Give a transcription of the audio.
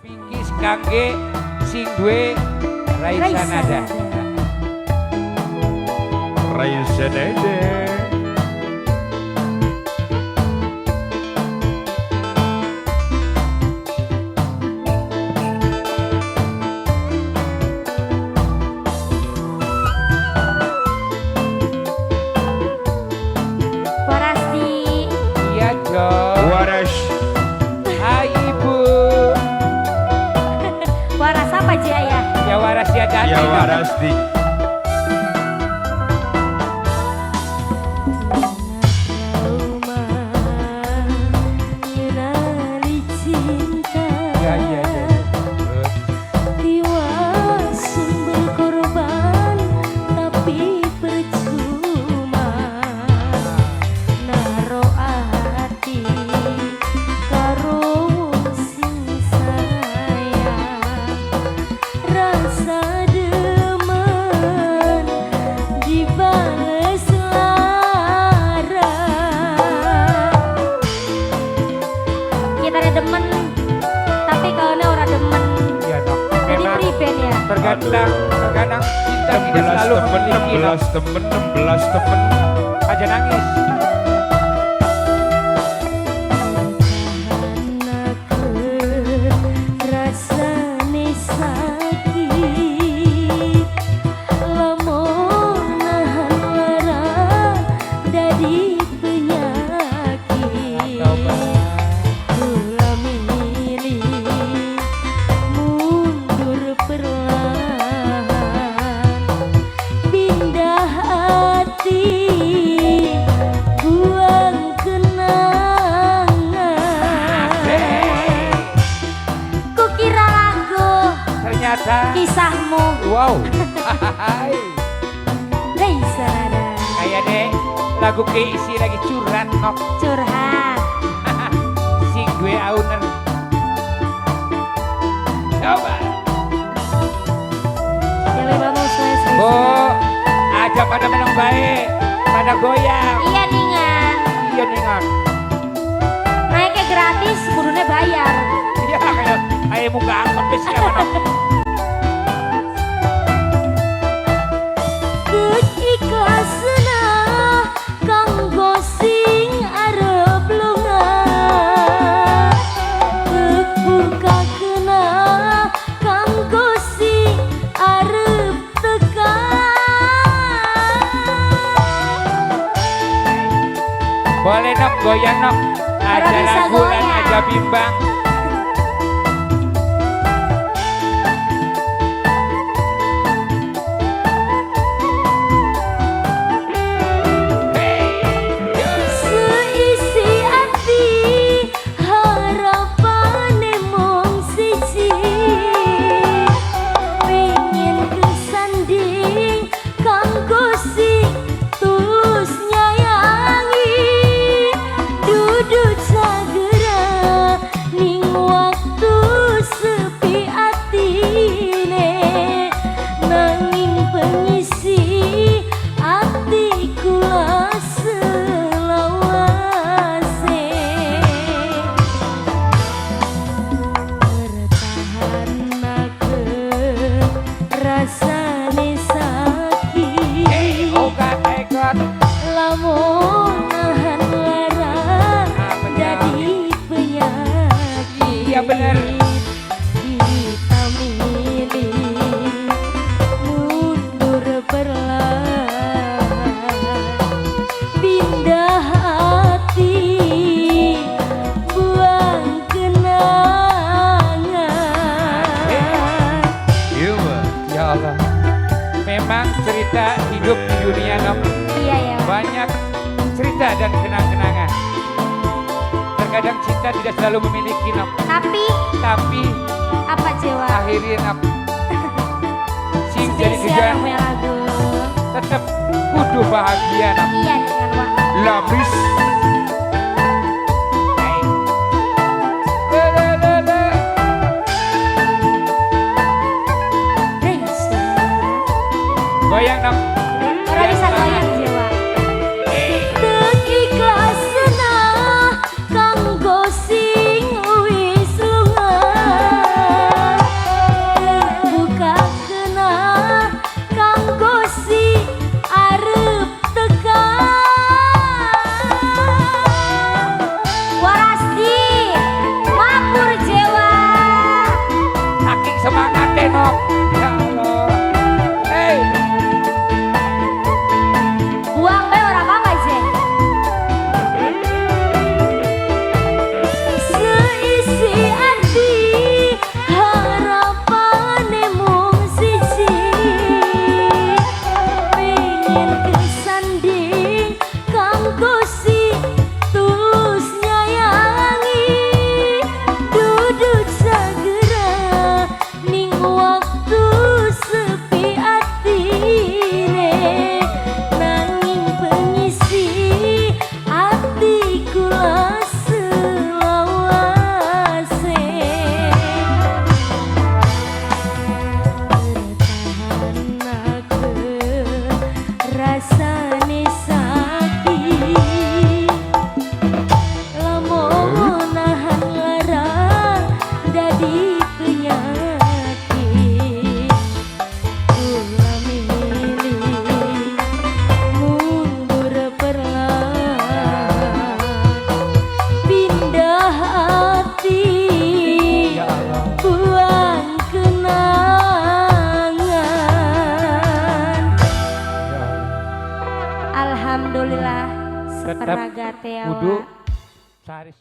Pingkis kangge sing duwe Raisa Nada. Raisa Nada. Waras. Hai Ibu. Waras apa Jaya? Ya waras ya Dati. Ya waras di. Ya ya ya. Demen tapi kalau orang demen Ya dok. jadi priben ya. Terkadang cinta tidak 16 selalu temen, memiliki. 16 temen, 16 temen. Aja nangis. Kisahmu. Wow. Raisa Nada. Kayak deh lagu keisi lagi curhat nok. Curhat. Sing gue owner. Coba. Dewi Bambang Sulawesi. Bu, aja pada menang baik, pada goyang. Iya ningan. Iya ningan. Naiknya gratis, kudunya bayar. Iya kayak muka angkot besi apa nok. Ikhlasna kanggo sing arep lunga buka kena kanggo sing arep teka. Boleh nok goyang nok. Aja Orang bisa lagu dan goyang. aja bimbang. Seisi ati harapane mung siji, pengen kesanding kanggo sing tulus nyayangi, dudu sagera ning waktu sepi atine, nanging pengisi ati kula selawase. Pertahanake rasane sakit, Oga ekor. lamun nahan lara jadi penyakit. Iya, bener. Kita milih mundur perlahan, pindah hati, buang kenangan. Iya mah. Ya Allah. Memang cerita hidup di dunia nok Iya ya. banyak cerita dan kenang-kenangan. Terkadang cinta tidak selalu memiliki nok, tapi Apa Jawa? akhirnya nok sing jadi Spesial tujuan punya lagu. tetap kudu bahagia nok. Iya dengan waktu. Labris. Goyang nok. Orang bisa goyang Jawa. Ikhlasna kanggo sing wis lunga, berarti ya, kudu Wak. sehari